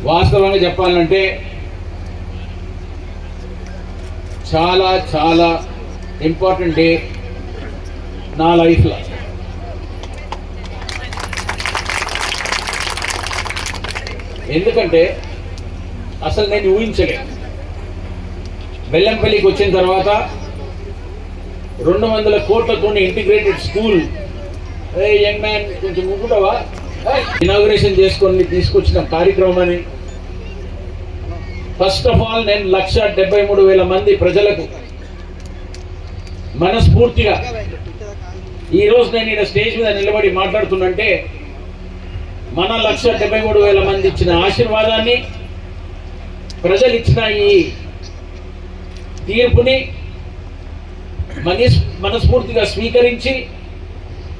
వాస్తవంగా చెప్పాలంటే చాలా చాలా ఇంపార్టెంట్ డే నా లైఫ్లో. ఎందుకంటే అసలు నేను ఊహించలేదు. బెల్లంపల్లికి వచ్చిన తర్వాత 200 కోట్లతో ఇంటిగ్రేటెడ్ స్కూల్, యంగ్ మ్యాన్ కొంచెం ముగ్గుటవా ఇనాగ్రేషన్ చేసుకొని తీసుకొచ్చిన కార్యక్రమాన్ని ఫస్ట్ ఆఫ్ ఆల్ నేను 1,73,000 మంది ప్రజలకు మనస్ఫూర్తిగా ఈరోజు నేను ఈయన స్టేజ్ మీద నిలబడి మాట్లాడుతున్నంటే మన 1,73,000 మంది ఇచ్చిన ఆశీర్వాదాన్ని, ప్రజలు ఇచ్చిన ఈ తీర్పుని మనస్ఫూర్తిగా స్వీకరించి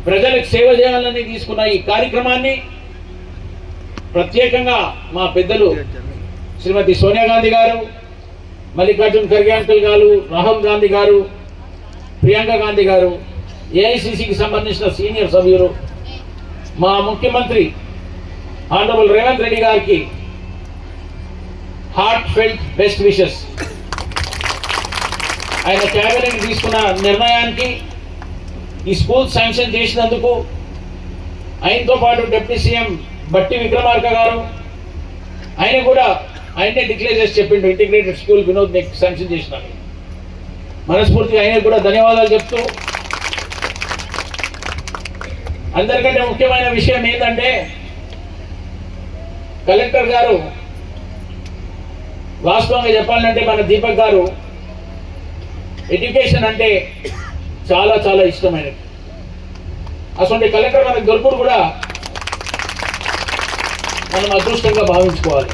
ప్రజలకు సేవ చేయాలని తీసుకున్న ఈ కార్యక్రమాన్ని ప్రత్యేకంగా మా పెద్దలు శ్రీమతి సోనియా గాంధీ గారు, మల్లికార్జున్ ఖర్గే అంకుల్ గారు, రాహుల్ గాంధీ గారు, ప్రియాంక గాంధీ గారు, ఏఐసిసికి సంబంధించిన సీనియర్ సభ్యులు, మా ముఖ్యమంత్రి ఆనరబుల్ రేవంత్ రెడ్డి గారికి హార్ట్ ఫెల్ట్ బెస్ట్ విషెస్. ఆయన కేబినెట్ తీసుకున్న నిర్ణయానికి, ఈ స్కూల్ శాంక్షన్ చేసినందుకు, ఆయనతో పాటు డిప్యూటీ సీఎం బట్టి విక్రమార్క గారు ఆయనే డిక్లేర్ చేసి చెప్పిండు ఇంటిగ్రేటెడ్ స్కూల్ వినోద్ శాంక్షన్ చేసినారు. మనస్ఫూర్తిగా ఆయనకు కూడా ధన్యవాదాలు చెప్తూ, అందరికంటే ముఖ్యమైన విషయం ఏంటంటే కలెక్టర్ గారు వాస్తవంగా చెప్పాలంటే మన దీపక్ గారు ఎడ్యుకేషన్ అంటే చాలా చాలా ఇష్టమైనది. అసలు కలెక్టర్ మనకు దొరుకుడు కూడా మనం అదృష్టంగా భావించుకోవాలి.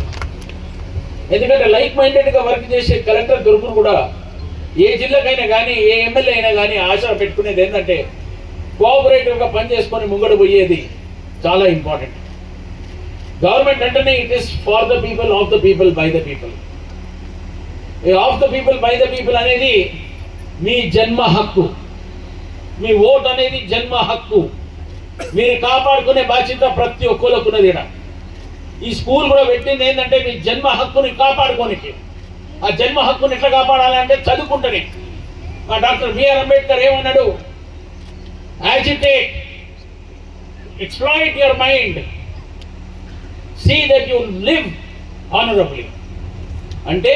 ఎందుకంటే లైక్ మైండెడ్గా వర్క్ చేసే కలెక్టర్ దొరుకుడు కూడా ఏ జిల్లాకైనా కానీ, ఏ ఎమ్మెల్యే అయినా కానీ ఆశ పెట్టుకునేది ఏంటంటే కోఆపరేటివ్గా పనిచేసుకొని ముంగడు పోయేది చాలా ఇంపార్టెంట్. గవర్నమెంట్ అంటేనే it is for the people, of the people, by the people. Of the people, by the people అనేది మీ జన్మ హక్కు. మీ ఓట్ అనేది జన్మ హక్కు. మీరు కాపాడుకునే బాధ్యత ప్రతి ఒక్కరికి ఉన్నది. ఈ స్కూల్ కూడా పెట్టింది ఏంటంటే మీ జన్మ హక్కుని కాపాడుకోనికి. ఆ జన్మ హక్కుని ఎట్లా కాపాడాలంటే చదువుకుంటేనే. మా డాక్టర్ బిఆర్ అంబేద్కర్ ఏమన్నాడు? Agitate, exploit your mind, see that you live honourably. అంటే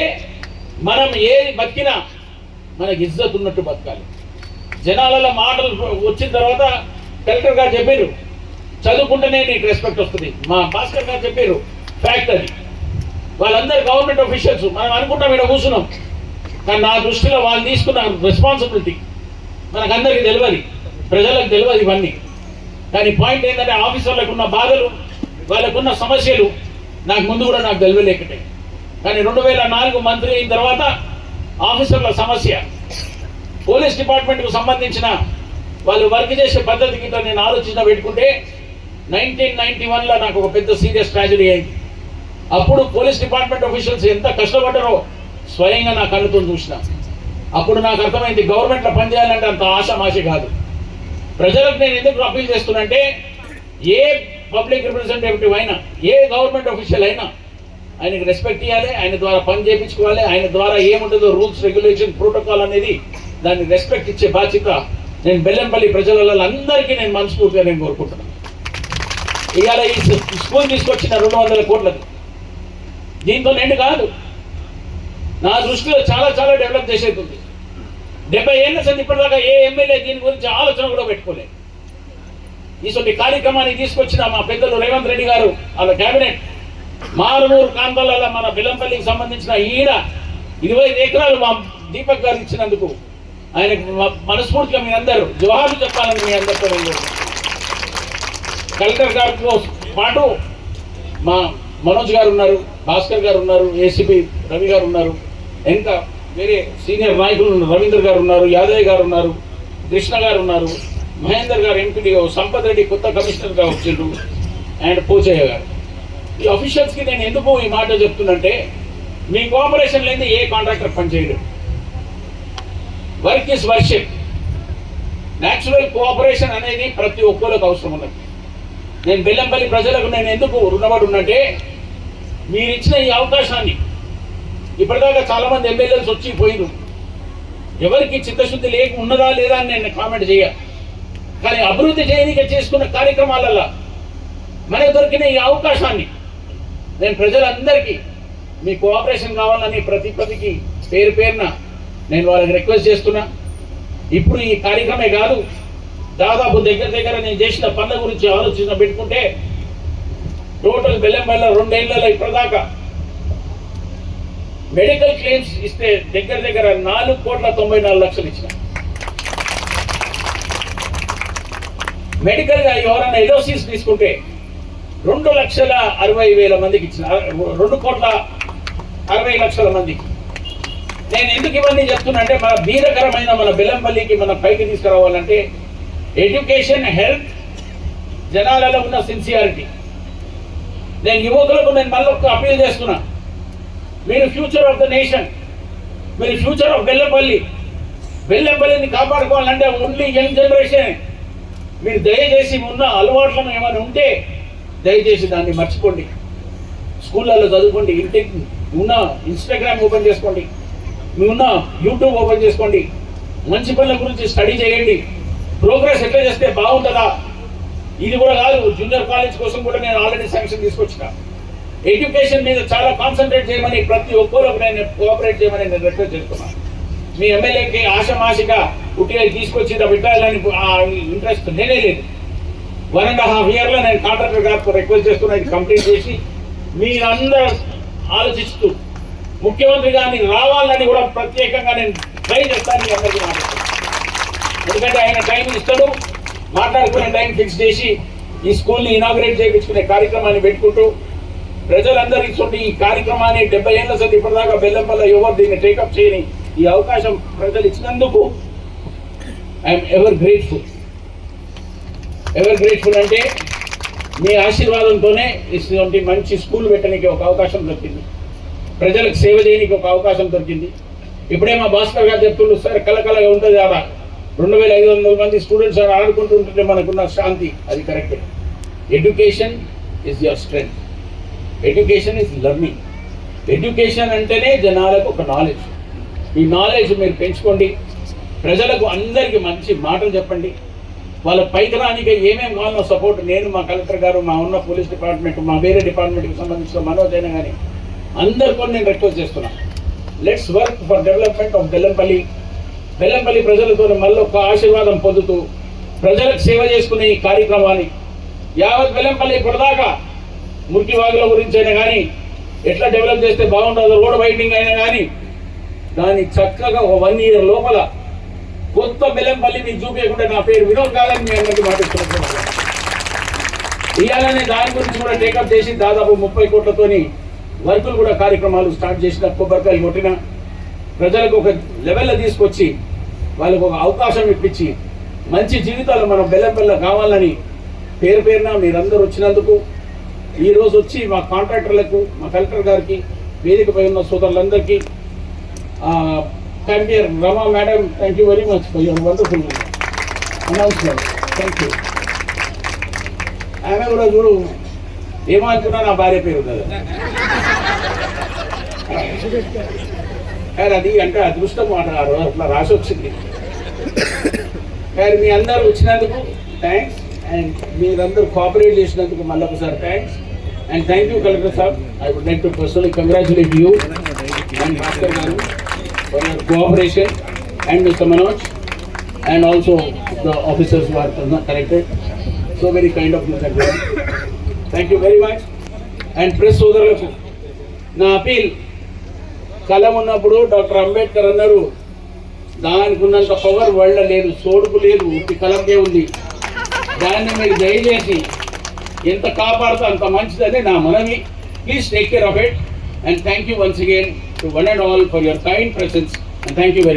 మనం ఏది బతికినా మనకి ఇజ్జత్ ఉన్నట్టు బతకాలి. జనాలలో మాటలు వచ్చిన తర్వాత కలెక్టర్ గారు చెప్పారు చదువుకుంటేనే నీకు రెస్పెక్ట్ వస్తుంది. మా భాస్కర్ గారు చెప్పారు ఫ్యాక్ట్ అది. వాళ్ళందరూ గవర్నమెంట్ ఆఫీషియల్స్. మనం అనుకుంటాం ఇక్కడ కూర్చున్నాం, కానీ నా దృష్టిలో వాళ్ళు తీసుకున్న రెస్పాన్సిబిలిటీ మనకు అందరికీ తెలియదు, ప్రజలకు తెలియదు ఇవన్నీ. కానీ పాయింట్ ఏంటంటే ఆఫీసర్లకు ఉన్న బాధలు, వాళ్ళకున్న సమస్యలు నాకు ముందు కూడా నాకు తెలియలేకటే. కానీ 2004 మంత్రి అయిన తర్వాత ఆఫీసర్ల సమస్య, పోలీస్ డిపార్ట్మెంట్కు సంబంధించిన వాళ్ళు వర్క్ చేసే పద్ధతికి నేను ఆలోచన పెట్టుకుంటే 1991లో నాకు ఒక పెద్ద సీరియస్ ట్రాజడీ అయింది. అప్పుడు పోలీస్ డిపార్ట్మెంట్ ఆఫీషియల్స్ ఎంత కష్టపడ్డారో స్వయంగా నా కళ్ళతో చూసిన. అప్పుడు నాకు అర్థమైంది గవర్నమెంట్లో పనిచేయాలంటే అంత ఆశమాష కాదు. ప్రజలకు నేను ఎందుకు అప్పీల్ చేస్తున్నంటే ఏ పబ్లిక్ రిప్రజెంటేటివ్ అయినా, ఏ గవర్నమెంట్ ఆఫీషియల్ అయినా ఆయనకి రెస్పెక్ట్ ఇవ్వాలి, ఆయన ద్వారా పని చేయించుకోవాలి. ఆయన ద్వారా ఏముంటుందో రూల్స్, రెగ్యులేషన్, ప్రోటోకాల్ అనేది దాన్ని రెస్పెక్ట్ ఇచ్చే బాధ్యత నేను బెల్లంపల్లి ప్రజలలో అందరికీ నేను మనస్ఫూర్తిగా నేను కోరుకుంటున్నాను. ఇవాళ ఈ స్కూల్ తీసుకొచ్చిన 200 కోట్లది దీంతో నిండు కాదు. నా దృష్టిలో చాలా చాలా డెవలప్ చేసేది. 70 ఏళ్ళ సంది ఇప్పటిదాకా ఏ ఎమ్మెల్యే దీని గురించి ఆలోచన కూడా పెట్టుకోలేదు. ఇటువంటి కార్యక్రమాన్ని తీసుకొచ్చిన మా పెద్దలు రేవంత్ రెడ్డి గారు, వాళ్ళ కేబినెట్, మారుమూరు ప్రాంతాలలో మన బెల్లంపల్లికి సంబంధించిన ఈడ 25 ఎకరాలు మా దీపక్ గారు ఇచ్చినందుకు ఆయనకు మనస్ఫూర్తిగా మీ అందరూ జవాబు చెప్పాలని మీ అందరితో కలెక్టర్ గారితో పాటు మా మనోజ్ గారు ఉన్నారు, భాస్కర్ గారు ఉన్నారు, ఏసీపీ రవి గారు ఉన్నారు, ఇంకా వేరే సీనియర్ నాయకులు రవీంద్ర గారు ఉన్నారు, యాదవ్ గారు ఉన్నారు, కృష్ణ గారు ఉన్నారు, మహేందర్ గారు ఎంపీడీఓ, సంపత్ రెడ్డి కొత్త కమిషనర్గా వచ్చిండ్రు, అండ్ పోచయ్య గారు. ఈ అఫీషియల్స్కి నేను ఎందుకు ఈ మాట చెప్తున్నంటే మీ కోఆపరేషన్ లేని ఏ కాంట్రాక్టర్ పనిచేయడు. Work is worship. Natural cooperation అనేది ప్రతి ఒక్కరికి అవసరం ఉన్నది. నేను బెల్లంపల్లి ప్రజలకు నేను ఎందుకు రుణపడి ఉన్నట్టే మీరు ఇచ్చిన ఈ అవకాశాన్ని ఇప్పటిదాకా చాలామంది ఎమ్మెల్యేస్ వచ్చి పోయిరు, ఎవరికి చిత్తశుద్ధి ఉన్నదా లేదా అని నేను కామెంట్ చేయ, కానీ అభివృద్ధి చేయనిక చేసుకున్న కార్యక్రమాలలో మనకు దొరికిన ఈ అవకాశాన్ని నేను ప్రజలందరికీ మీ కోఆపరేషన్ కావాలని ప్రతిపదికి పేరున నేను వాళ్ళకి రిక్వెస్ట్ చేస్తున్నా. ఇప్పుడు ఈ కార్యక్రమే కాదు, దాదాపు దగ్గర నేను చేసిన పనుల గురించి ఆలోచన పెట్టుకుంటే టోటల్ బెల్లంపల్లి 2 ఏళ్లలో ఇప్పటిదాకా మెడికల్ క్లెయిమ్స్ ఇస్తే దగ్గర 4,94,00,000 ఇచ్చిన. మెడికల్ గా ఎవరైనా ఎల్ఓసీస్ తీసుకుంటే 2,60,60,000 మందికి ఇచ్చిన, 2,60,60,000 మందికి. నేను ఎందుకు ఇవన్నీ చెప్తున్నా అంటే మన బీదకరమైన మన బెల్లంపల్లికి మన పైకి తీసుకురావాలంటే ఎడ్యుకేషన్, హెల్త్, జనాలలో ఉన్న సిన్సియారిటీ. నేను యువకులకు నేను మళ్ళీ ఒక అపీల్ చేస్తున్నా, మీరు ఫ్యూచర్ ఆఫ్ ద నేషన్, మీరు ఫ్యూచర్ ఆఫ్ బెల్లంపల్లిని కాపాడుకోవాలంటే ఓన్లీ యంగ్ జనరేషన్. మీరు దయచేసి ఉన్న అలవాట్లను ఏమైనా ఉంటే దయచేసి దాన్ని మర్చిపోండి. స్కూళ్ళల్లో చదువుకోండి, ఇంటికి ఉన్న ఇన్స్టాగ్రామ్ ఓపెన్ చేసుకోండి, మీ ఉన్న యూట్యూబ్ ఓపెన్ చేసుకోండి, మంచి పనుల గురించి స్టడీ చేయండి. ప్రోగ్రెస్ ఎట్లా చేస్తే బాగుంటుందా, ఇది కూడా కాదు. జూనియర్ కాలేజ్ కోసం కూడా నేను ఆల్రెడీ శాంక్షన్ తీసుకొచ్చిన. ఎడ్యుకేషన్ మీద చాలా కాన్సన్ట్రేట్ చేయమని ప్రతి ఒక్కరికి నేను కోఆపరేట్ చేయమని నేను రిక్వెస్ట్ చేస్తున్నాను. మీ ఎమ్మెల్యేకి ఆశమాషిగా ఉట్టిగా తీసుకొచ్చి పెట్టాలని ఇంట్రెస్ట్ నేనే లేదు. 1.5 yearలో నేను కాంట్రాక్టర్ గారికి రిక్వెస్ట్ చేస్తున్నా, ఇది కంప్లీట్ చేసి మీరందరూ ఆలోచిస్తూ ముఖ్యమంత్రి గారిని రావాలని కూడా ప్రత్యేకంగా నేను ట్రై చేస్తాను. మీ అందరికీ మాట్లాడుతున్నాను, ఎందుకంటే ఆయన టైం ఇస్తాడు, మాట్లాడుకునే టైం ఫిక్స్ చేసి ఈ స్కూల్ని ఇనాగ్రేట్ చేయించుకునే కార్యక్రమాన్ని పెట్టుకుంటూ ప్రజలందరూ ఇచ్చి ఈ కార్యక్రమాన్ని 70 ఏళ్ల సంది ఇప్పటిదాకా బెల్లంపల్లి ఎవరు దీన్ని టేకప్ చేయని ఈ అవకాశం ప్రజలు ఇచ్చినందుకు ఐఎమ్ ఎవర్ గ్రేట్ఫుల్. అంటే మీ ఆశీర్వాదంతోనే ఇటువంటి మంచి స్కూల్ పెట్టడానికి ఒక అవకాశం దొరికింది, ప్రజలకు సేవ చేయడానికి ఒక అవకాశం దొరికింది. ఇప్పుడే మా భాస్కర్ గారు చెప్తుండ్రు, సార్ కలకలగా ఉంటుంది ఆడ 2,500 మంది స్టూడెంట్స్ ఆడుకుంటుంటే మనకున్న శాంతి, అది కరెక్టే. Education is your strength, education is learning. Education అంటేనే జనాలకు ఒక నాలెడ్జ్. ఈ నాలెడ్జ్ మీరు పెంచుకోండి, ప్రజలకు అందరికీ మంచి మాటలు చెప్పండి. వాళ్ళ పైకి రానికి ఏమేమి కావాలో సపోర్ట్ నేను, మా కలెక్టర్ గారు, మా ఉన్న పోలీస్ డిపార్ట్మెంట్, మా వేరే డిపార్ట్మెంట్కి సంబంధించిన మనోజ్ అయినా కానీ అందరితో నేను రిక్వెస్ట్ చేస్తున్నాను. Let's work for development of Bellampalli ప్రజలతో మళ్ళీ ఒక ఆశీర్వాదం పొందుతూ ప్రజలకు సేవ చేసుకునే ఈ కార్యక్రమాన్ని యావత్ బెల్లంపల్లి ఇప్పటిదాకా మురికి వాగుల గురించి అయినా కానీ ఎట్లా డెవలప్ చేస్తే బాగుంటుందో, రోడ్ వైడింగ్ అయినా కానీ దాన్ని చక్కగా ఒక 1 year లోపల కొత్త బెల్లంపల్లి మీకు చూపించకుండా నా పేరు వినోద్ కాదని మీ అందరికీ మాటిస్తున్నాను. ఇవ్వాలనే దాని గురించి కూడా టేకప్ చేసి దాదాపు 30 కోట్లతోని వర్కులు కూడా కార్యక్రమాలు స్టార్ట్ చేసిన, కొబ్బరికాయలు కొట్టిన, ప్రజలకు ఒక లెవెల్లో తీసుకొచ్చి వాళ్ళకు ఒక అవకాశం ఇప్పించి మంచి జీవితాలు మనం బెల్లంపల్లి కావాలని పేరున మీరందరూ వచ్చినందుకు, ఈరోజు వచ్చి మా కాంట్రాక్టర్లకు, మా కలెక్టర్ గారికి, వేదికపై ఉన్న సోదరులందరికీ, Rama madam, thank you very much for your wonderful announcement. Thank you. ఆమె కూడా చూడు ఏమనుకున్నా నా భార్య పేరు కదా, కానీ అది అంటే అదృష్టం మాట అట్లా రాసి వచ్చింది. కానీ మీ అందరూ వచ్చినందుకు థ్యాంక్స్, అండ్ మీరందరూ కోఆపరేట్ చేసినందుకు మళ్ళీ ఒకసారి thanks. And thank you collector sir. I would like to personally congratulate you and Bhaskar garu for your cooperation, and Mr. Manoj, and also the officers who are connected. So very kind of you, sir. Thank you very much. And press సోదరులకు నా appeal, కలం ఉన్నప్పుడు doctor Ambedkar అన్నారు, దానికి ఉన్నంత power world లేదు, సోడుకు లేదు, ఉట్టి కలంకే ఉంది. దాన్ని మీరు దయచేసి ఎంత కాపాడుతూ అంత మంచిదని నా మనవి. Please take care of it. And thank you once again to one and all for your kind presence, and thank you very much.